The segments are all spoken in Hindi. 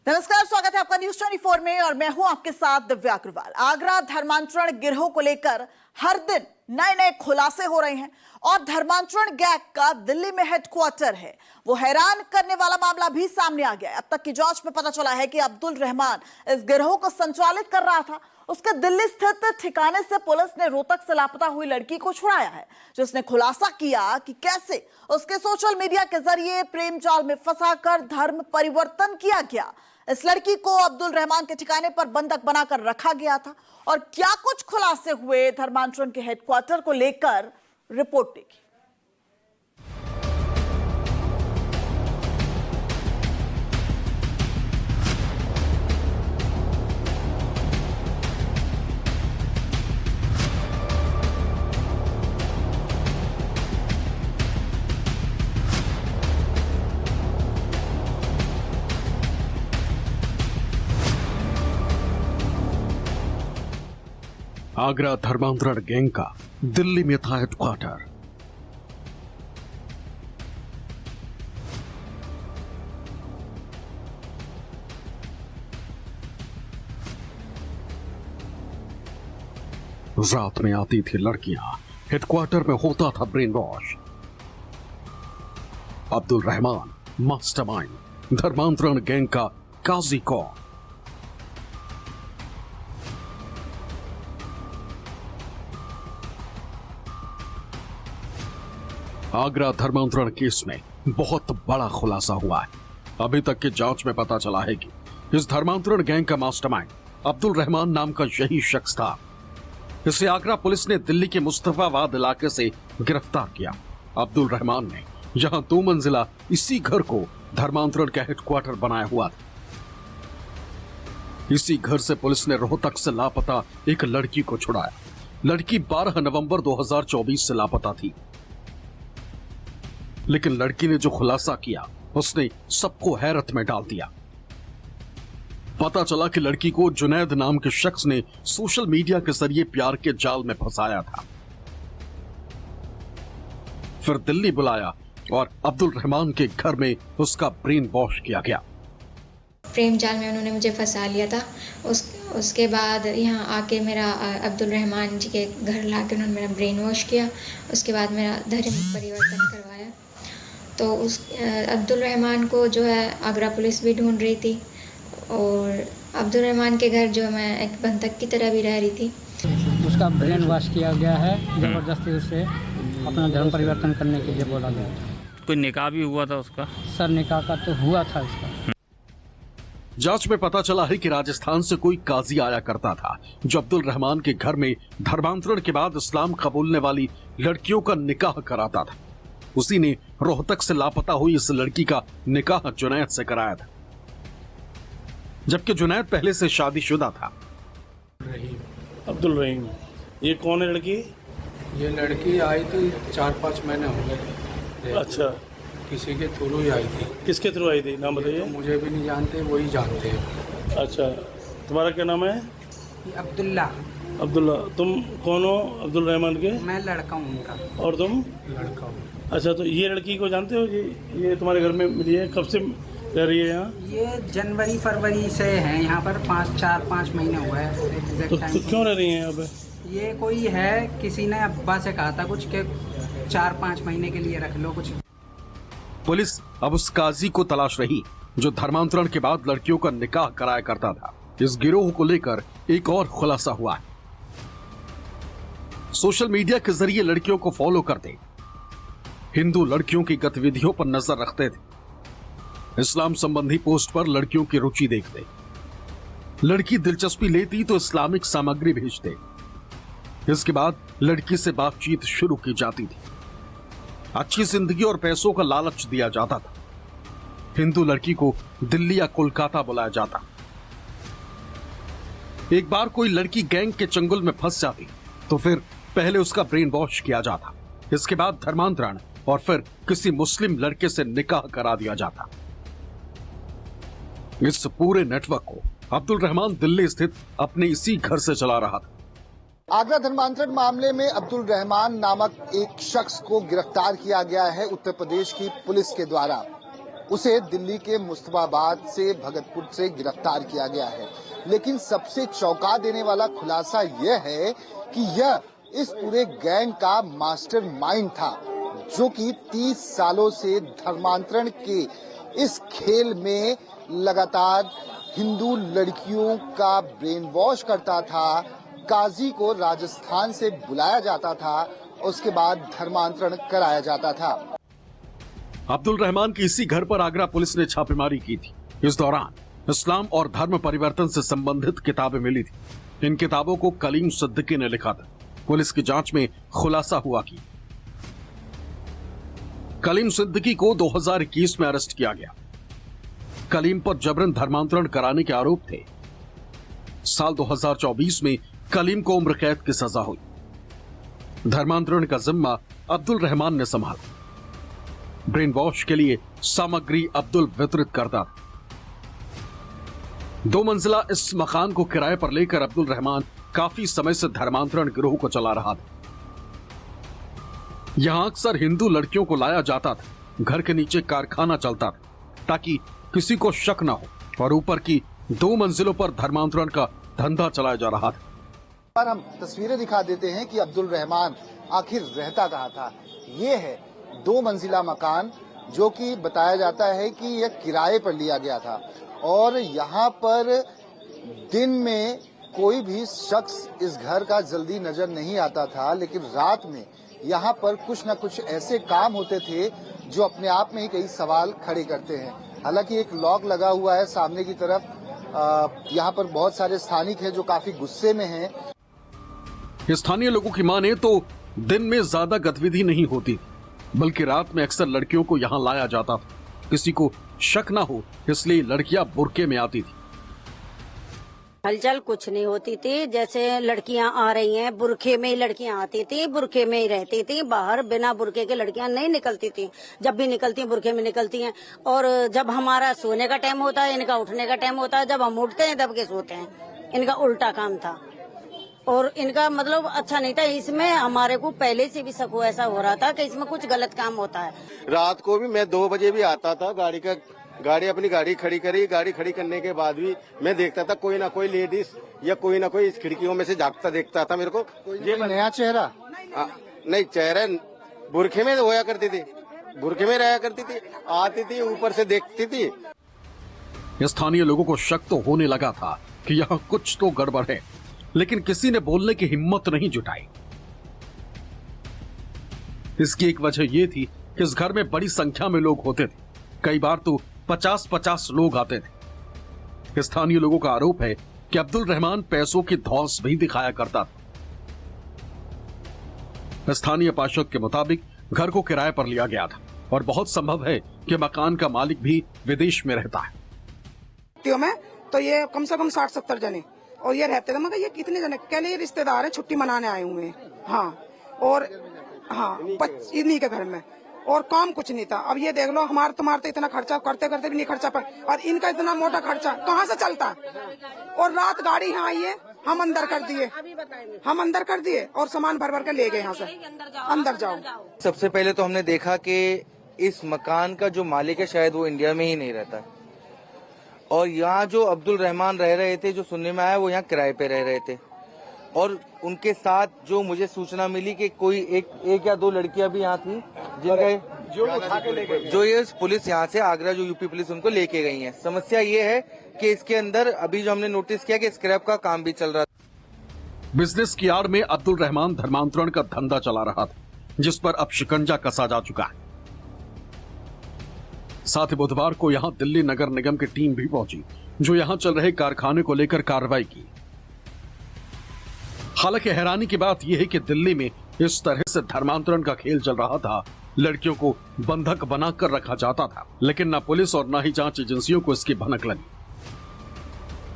नमस्कार, स्वागत है आपका न्यूज 24 में और मैं हूं आपके साथ दिव्या अग्रवाल। आगरा धर्मांतरण गिरोह को लेकर हर दिन नए नए खुलासे हो रहे हैं और धर्मांतरण गैंग का दिल्ली में हेडक्वार्टर है। वो हैरान करने वाला मामला भी सामने आ गया है। अब तक की जांच में पता चला है कि अब्दुल रहमान इस गिरोह को संचालित कर रहा था। उसके दिल्ली स्थित ठिकाने से पुलिस ने रोहतक से लापता हुई लड़की को छुड़ाया है, जिसने खुलासा किया कि कैसे उसके सोशल मीडिया के जरिए प्रेम जाल में फंसाकर धर्म परिवर्तन किया गया। इस लड़की को अब्दुल रहमान के ठिकाने पर बंधक बनाकर रखा गया था और क्या कुछ खुलासे हुए धर्मांतरण के हेडक्वार्टर को लेकर, रिपोर्ट देखिए। आगरा धर्मांतरण गैंग का दिल्ली में था हेडक्वार्टर। रात में आती थी लड़कियां, हेडक्वार्टर में होता था brain wash. Abdul Rahman mastermind, धर्मांतरण गैंग का काजी कौन? आगरा धर्मांतरण केस में बहुत बड़ा खुलासा हुआ है। अभी तक की जांच में पता चला है कि इस धर्मांतरण गैंग का मास्टरमाइंड अब्दुल रहमान नाम का यही शख्स था। इसे आगरा पुलिस ने दिल्ली के मुस्तफाबाद इलाके से गिरफ्तार किया। अब्दुल रहमान ने यहां 2 मंजिला इसी घर को धर्मांतरण का हेडक्वार्टर बनाया हुआ था। इसी घर से पुलिस ने रोहतक से लापता एक लड़की को छुड़ाया। लड़की 12 नवंबर 2024 से लापता थी, लेकिन लड़की ने जो खुलासा किया उसने सबको हैरत में डाल दिया। पता चला कि लड़की को जुनैद नाम के शख्स ने सोशल मीडिया के जरिए प्यार के जाल में फंसाया था। फिर दिल्ली बुलाया और अब्दुल रहमान के घर में उसका ब्रेन वॉश किया गया। प्रेम जाल में उन्होंने मुझे फंसा लिया था। उसके बाद यहाँ आके मेरा अब्दुल रहमान जी के घर लाके उन्होंने मेरा ब्रेन वॉश किया। उसके बाद मेरा धर्म परिवर्तन करवाया। तो उस अब्दुल रहमान को जो है आगरा पुलिस भी ढूंढ रही थी और अब्दुल रहमान के घर जो मैं एक बंधक की तरह भी रह रही थी। उसका ब्रेन वॉश किया गया है, ज़बरदस्ती उसे अपना धर्म परिवर्तन करने के लिए बोला गया था। कोई निकाह भी हुआ था उसका? सर निकाह का तो हुआ था उसका। जांच में पता चला है कि राजस्थान से कोई काजी आया करता था जो अब्दुल रहमान के घर में धर्मांतरण के बाद इस्लाम कबूलने वाली लड़कियों का निकाह कराता था। उसी ने रोहतक से लापता हुई इस लड़की का निकाह जुनैद से कराया था, जबकि जुनैद पहले से शादीशुदा था। अब्दुल रहीम, ये कौन है लड़की? ये लड़की आई थी 4-5 महीने हो गए। अच्छा, किसी के थ्रू ही आई थी। किसके थ्रू आई थी, नाम बताइए। तो मुझे भी नहीं जानते, वही जानते हैं। अच्छा, तुम्हारा क्या नाम है? अब्दुल्ला। अब्दुल्ला, तुम कौन हो अब्दुल रहमान के? मैं लड़का हूँ उनका। और तुम? लड़का हूँ। अच्छा, तो ये लड़की को जानते हो? ये तुम्हारे घर में मिली है? कब से रह रही है यहाँ? ये जनवरी फरवरी से है यहाँ पर, 4-5 महीने हुए हैं। तो क्यों रह रही है यहाँ पे? ये कोई है, किसी ने अब्बा से कहा था कुछ के 4-5 महीने के लिए रख लो कुछ। पुलिस अब उस काजी को तलाश रही जो धर्मांतरण के बाद लड़कियों का निकाह कराया करता था। इस गिरोह को लेकर एक और खुलासा हुआ है। सोशल मीडिया के जरिए लड़कियों को फॉलो करते, हिंदू लड़कियों की गतिविधियों पर नजर रखते थे, इस्लाम संबंधी पोस्ट पर लड़कियों की रुचि देखते, लड़की दिलचस्पी लेती तो इस्लामिक सामग्री भेजते। इसके बाद लड़की से बातचीत शुरू की जाती थी। अच्छी जिंदगी और पैसों का लालच दिया जाता था। हिंदू लड़की को दिल्ली या कोलकाता बुलाया जाता। एक बार कोई लड़की गैंग के चंगुल में फंस जाती तो फिर पहले उसका ब्रेन वॉश किया जाता, इसके बाद धर्मांतरण और फिर किसी मुस्लिम लड़के से निकाह करा दिया जाता। इस पूरे नेटवर्क को अब्दुल रहमान दिल्ली स्थित अपने इसी घर से चला रहा था। आगरा धर्मांतरण मामले में अब्दुल रहमान नामक एक शख्स को गिरफ्तार किया गया है उत्तर प्रदेश की पुलिस के द्वारा। उसे दिल्ली के मुस्तफाबाद से भगतपुर से गिरफ्तार किया गया है। लेकिन सबसे चौंका देने वाला खुलासा यह है कि यह इस पूरे गैंग का मास्टरमाइंड था, जो कि 30 सालों से धर्मांतरण के इस खेल में लगातार हिंदू लड़कियों का ब्रेन वॉश करता था। काजी को राजस्थान से बुलाया जाता था, उसके बाद धर्मांतरण कराया जाता था। अब्दुल रहमान के इसी घर पर आगरा पुलिस ने छापेमारी की थी। इस दौरान इस्लाम और धर्म परिवर्तन से संबंधित किताबें मिली थी। इन किताबों को कलीम सिद्दीकी ने लिखा था। पुलिस की जांच में खुलासा हुआ कि कलीम सिद्दीकी को 2021 में अरेस्ट किया गया। कलीम पर जबरन धर्मांतरण कराने के आरोप थे। साल 2024 में कलीम को उम्र कैद की सजा हुई। धर्मांतरण का जिम्मा अब्दुल रहमान ने संभाला। ब्रेन वॉश के लिए सामग्री अब्दुल वितरित करता था। 2 मंजिला इस मकान को किराए पर लेकर अब्दुल रहमान काफी समय से धर्मांतरण गिरोह को चला रहा था। यहां अक्सर हिंदू लड़कियों को लाया जाता था। घर के नीचे कारखाना चलता था ताकि किसी को शक न हो, और ऊपर की 2 मंजिलों पर धर्मांतरण का धंधा चलाया जा रहा था। पर हम तस्वीरें दिखा देते हैं कि अब्दुल रहमान आखिर रहता कहाँ था। ये है 2 मंजिला मकान, जो कि बताया जाता है कि यह किराए पर लिया गया था, और यहाँ पर दिन में कोई भी शख्स इस घर का जल्दी नजर नहीं आता था, लेकिन रात में यहाँ पर कुछ न कुछ ऐसे काम होते थे जो अपने आप में ही कई सवाल खड़े करते हैं। हालांकि एक लॉक लगा हुआ है सामने की तरफ। यहाँ पर बहुत सारे स्थानिक हैं जो काफी गुस्से में हैं। स्थानीय लोगों की माने तो दिन में ज्यादा गतिविधि नहीं होती, बल्कि रात में अक्सर लड़कियों को यहाँ लाया जाता था। किसी को शक ना हो इसलिए लड़कियां बुर्के में आती थी। हलचल कुछ नहीं होती थी। जैसे लड़कियां आ रही हैं, बुरखे में ही लड़कियां आती थी, बुरखे में ही रहती थी। बाहर बिना बुरखे के लड़कियां नहीं निकलती थी। जब भी निकलती हैं बुरखे में निकलती हैं। और जब हमारा सोने का टाइम होता है, इनका उठने का टाइम होता है। जब हम उठते हैं दब के सोते हैं। इनका उल्टा काम था और इनका मतलब अच्छा नहीं था। इसमें हमारे को पहले से भी शक ऐसा हो रहा था कि इसमें कुछ गलत काम होता है। रात को भी मैं 2 बजे भी आता था। अपनी गाड़ी खड़ी करी। गाड़ी खड़ी करने के बाद भी मैं देखता था कोई ना कोई लेडीज या कोई ना कोई इस खिड़कियों में से झांकता देखता था मेरे को। ये नया चेहरा नहीं, चेहरा बुरखे में होया करती थी, बुरखे में रहा करती थी, आती थी, ऊपर से देखती थी। स्थानीय लोगों को शक तो होने लगा था कि यहाँ कुछ तो गड़बड़ है, लेकिन किसी ने बोलने की हिम्मत नहीं जुटाई। इसकी एक वजह यह थी कि इस घर में बड़ी संख्या में लोग होते थे। कई बार तो 50-50 लोग आते थे। स्थानीय लोगों का आरोप है कि अब्दुल रहमान पैसों की धौंस भी दिखाया करता था। स्थानीय पार्षद के मुताबिक घर को किराए पर लिया गया था और बहुत संभव है कि मकान का मालिक भी विदेश में रहता है। में तो ये कम से कम 60-70 जने और ये रहते थे। मगर ये कितने जने कह लिए रिश्तेदार हैं, छुट्टी मनाने आए हुए हैं। हाँ, और हाँ इन्हीं के घर में, और काम कुछ नहीं था। अब ये देख लो, हमारा तुम्हारा तो इतना खर्चा करते करते भी नहीं खर्चा पर, और इनका इतना मोटा खर्चा कहाँ से चलता। और रात गाड़ी यहाँ आई है, हम अंदर कर दिए और सामान भर भर के ले गए यहाँ से। अंदर जाओ। सबसे पहले तो हमने देखा कि इस मकान का जो मालिक है शायद वो इंडिया में ही नहीं रहता, और यहाँ जो अब्दुल रहमान रह रहे थे, जो सुनने में आया, वो यहाँ किराए पे रह रहे थे। और उनके साथ जो मुझे सूचना मिली कि कोई एक या 2 लड़कियां भी यहाँ थी, जिनका जो ये पुलिस यहाँ से आगरा जो यूपी पुलिस उनको लेके गई है। समस्या ये है कि इसके अंदर अभी जो हमने नोटिस किया कि स्क्रैप का काम भी चल रहा था। बिजनेस की आड़ में अब्दुल रहमान धर्मांतरण का धंधा चला रहा था, जिस पर अब शिकंजा कसा जा चुका है। साथ ही बुधवार को यहां दिल्ली नगर निगम की टीम भी पहुंची, जो यहां चल रहे कारखाने को लेकर कार्रवाई की। हालांकि हैरानी की बात यह है कि दिल्ली में इस तरह से धर्मांतरण का खेल चल रहा था। लड़कियों को बंधक बनाकर रखा जाता था, लेकिन न पुलिस और न ही जांच एजेंसियों को इसकी भनक लगी।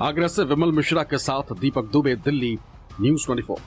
आगरा से विमल मिश्रा के साथ दीपक दुबे, दिल्ली, न्यूज़ 24।